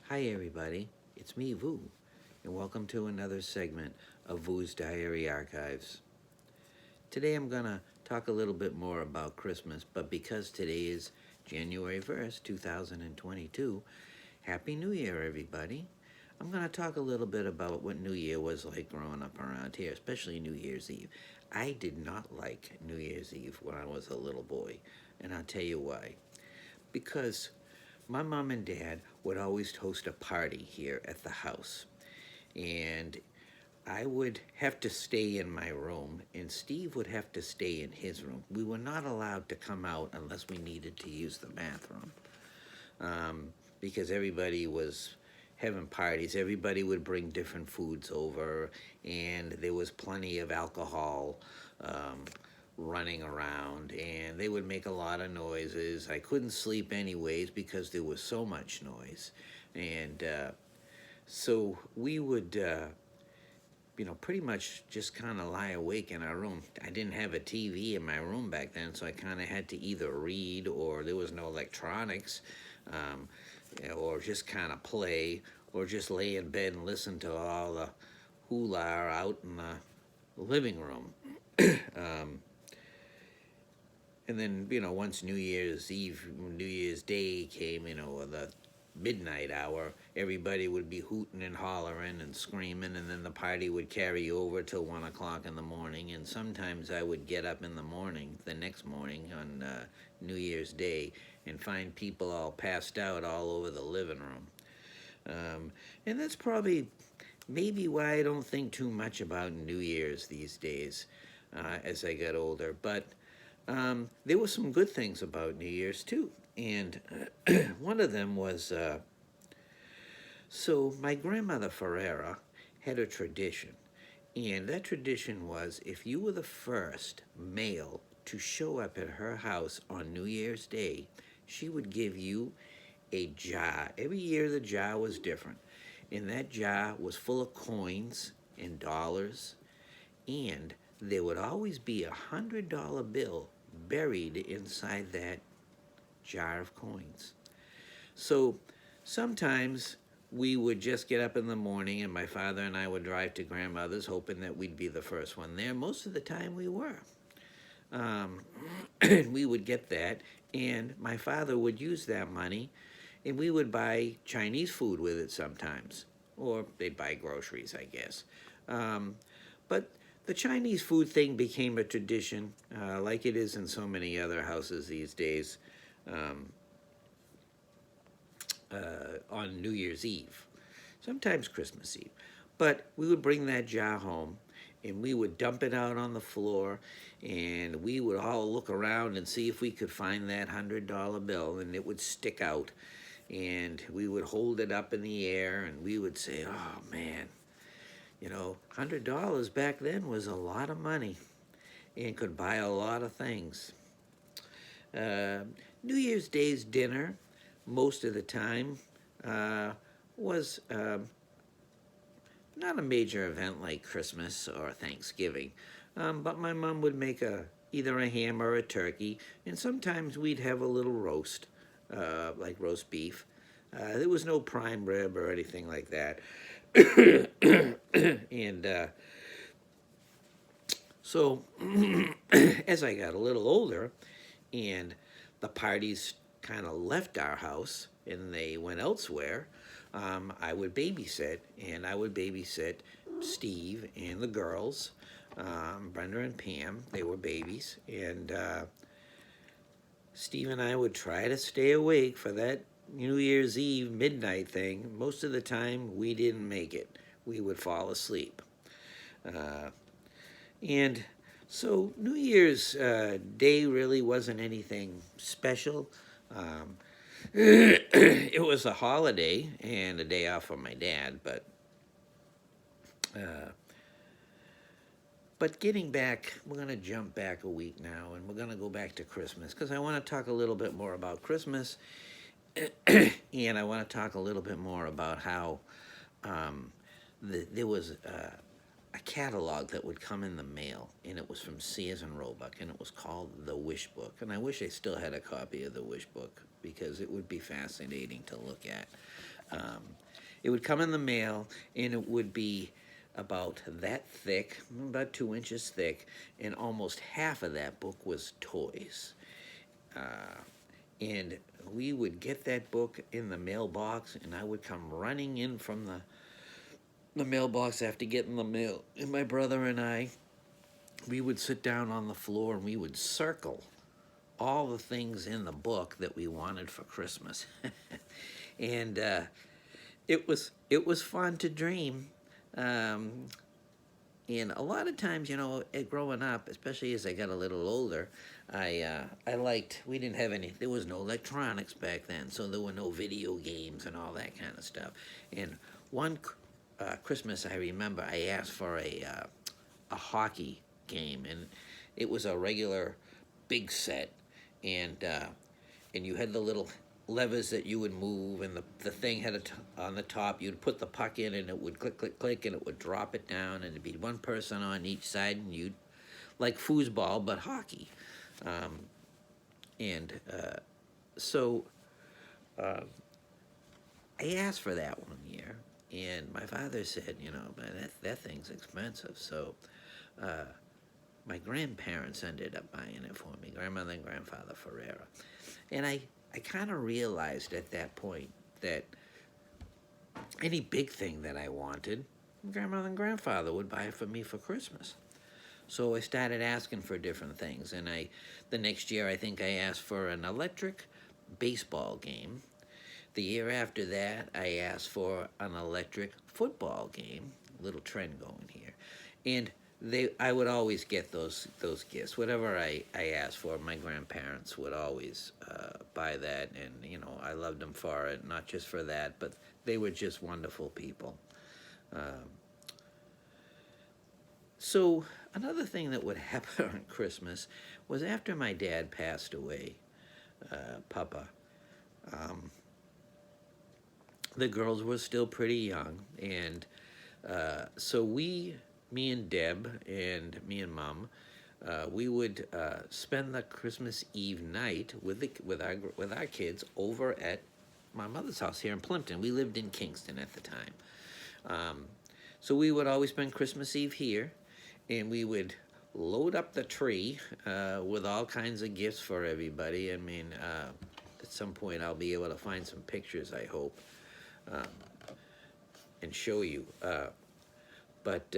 Hi everybody, it's me, Vu, and welcome to another segment of Vu's Diary Archives. Today I'm gonna talk a little bit more about Christmas, but because today is January 1st, 2022, Happy New Year everybody. I'm gonna talk a little bit about what New Year was like growing up around here, especially New Year's Eve. I did not like New Year's Eve when I was a little boy, and I'll tell you why. Because my mom and dad would always host a party here at the house. And I would have to stay in my room, and Steve would have to stay in his room. We were not allowed to come out unless we needed to use the bathroom because everybody was having parties. Everybody would bring different foods over, and there was plenty of alcohol running around, and they would make a lot of noises. I couldn't sleep anyways because there was so much noise. And so we would, pretty much just kind of lie awake in our room. I didn't have a TV in my room back then, so I kind of had to either read, or there was no electronics, or just kind of play, or just lay in bed and listen to all the hula out in the living room. And then, once New Year's Eve, New Year's Day came, or the midnight hour, everybody would be hooting and hollering and screaming, and then the party would carry over till 1 o'clock in the morning. And sometimes I would get up in the morning, the next morning on New Year's Day, and find people all passed out all over the living room. And that's probably maybe why I don't think too much about New Year's these days as I get older. But there were some good things about New Year's too. And one of them was so my grandmother Ferreira had a tradition. And that tradition was if you were the first male to show up at her house on New Year's Day, she would give you a jar. Every year the jar was different. And that jar was full of coins and dollars. And there would always be $100 bill buried inside that jar of coins. So sometimes we would just get up in the morning, and my father and I would drive to grandmother's hoping that we'd be the first one there. Most of the time we were. And we would get that, and my father would use that money, and we would buy Chinese food with it sometimes. Or they'd buy groceries, I guess. But the Chinese food thing became a tradition, like it is in so many other houses these days, on New Year's Eve, sometimes Christmas Eve. But we would bring that jar home, and we would dump it out on the floor, and we would all look around and see if we could find that $100 bill, and it would stick out. And we would hold it up in the air, and we would say, oh, man, $100 back then was a lot of money and could buy a lot of things. New Year's Day's dinner, most of the time, was not a major event like Christmas or Thanksgiving, but my mom would make either a ham or a turkey, and sometimes we'd have a little roast, like roast beef. There was no prime rib or anything like that. And so as I got a little older and the parties kind of left our house and they went elsewhere, I would babysit, and I would babysit Steve and the girls, Brenda and Pam. They were babies, and Steve and I would try to stay awake for that New Year's Eve midnight thing. Most of the time, we didn't make it. We would fall asleep. And so New Year's Day really wasn't anything special. It was a holiday and a day off for my dad, but getting back, we're going to jump back a week now, and we're going to go back to Christmas, because I want to talk a little bit more about Christmas, and I want to talk a little bit more about how there was a catalog that would come in the mail, and it was from Sears and Roebuck, and it was called The Wish Book. And I wish I still had a copy of The Wish Book. because it would be fascinating to look at. Um, it would come in the mail, and it would be about that thick, about 2 inches thick, and almost half of that book was toys. And we would get that book in the mailbox, and I would come running in from the mailbox after getting the mail. And my brother and I, we would sit down on the floor and we would circle all the things in the book that we wanted for Christmas. And it was fun to dream. Um, and a lot of times, growing up, especially as I got a little older, I liked. We didn't have any. There was no electronics back then, so there were no video games and all that kind of stuff. And one Christmas, I remember, I asked for a hockey game, and it was a regular big set, and you had the little levers that you would move, and the thing had on the top. You'd put the puck in, and it would click, click, click, and it would drop it down, and it'd be one person on each side, and you'd like foosball but hockey. And so I asked for that one year, and my father said, man, that thing's expensive. So my grandparents ended up buying it for me, grandmother and grandfather Ferreira. And I kind of realized at that point that any big thing that I wanted, grandmother and grandfather would buy it for me for Christmas. So I started asking for different things, and the next year I think I asked for an electric baseball game. The year after that, I asked for an electric football game. Little trend going here, and I would always get those gifts. Whatever I asked for, my grandparents would always buy that, and I loved them for it. Not just for that, but they were just wonderful people. So another thing that would happen on Christmas was after my dad passed away, Papa. The girls were still pretty young, and so me and Deb and me and Mom, we would spend the Christmas Eve night with our kids over at my mother's house here in Plimpton. We lived in Kingston at the time, so we would always spend Christmas Eve here, and we would load up the tree with all kinds of gifts for everybody. I mean, at some point I'll be able to find some pictures, I hope, and show you. But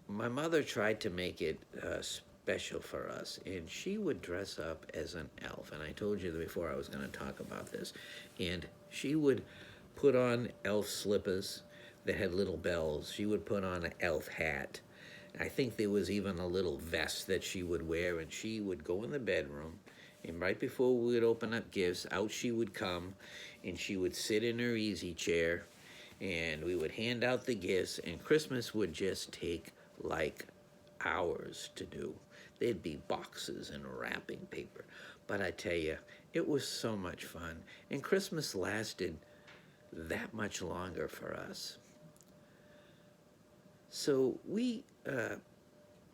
my mother tried to make it special for us, and she would dress up as an elf. And I told you before I was going to talk about this. And she would put on elf slippers that had little bells. She would put on an elf hat. I think there was even a little vest that she would wear, and she would go in the bedroom, and right before we would open up gifts, out she would come, and she would sit in her easy chair, and we would hand out the gifts, and Christmas would just take like hours to do. There'd be boxes and wrapping paper, but I tell you, it was so much fun, and Christmas lasted that much longer for us. So we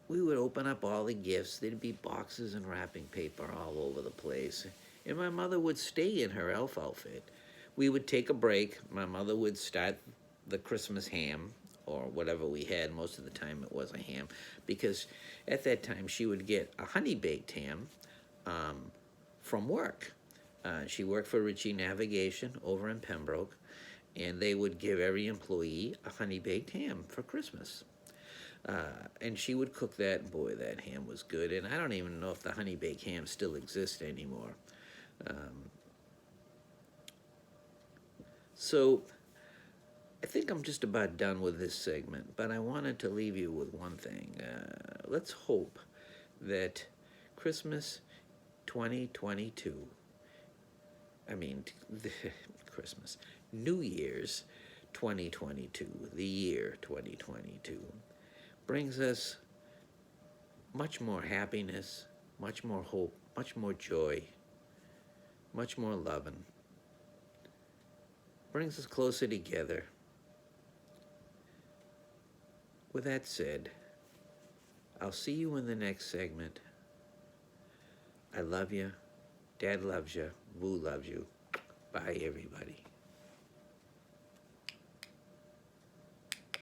would open up all the gifts. There'd be boxes and wrapping paper all over the place. And my mother would stay in her elf outfit. We would take a break. My mother would start the Christmas ham, or whatever we had. Most of the time it was a ham, because at that time she would get a honey-baked ham from work. She worked for Ritchie Navigation over in Pembroke, and they would give every employee a honey-baked ham for Christmas. And she would cook that, and boy, that ham was good. And I don't even know if the honey-baked ham still exists anymore. So I think I'm just about done with this segment, but I wanted to leave you with one thing. Let's hope that Christmas 2022, Christmas, New Year's 2022, the year 2022, brings us much more happiness, much more hope, much more joy, much more loving. Brings us closer together. With that said, I'll see you in the next segment. I love you. Dad loves you. Vu loves you. Bye, everybody.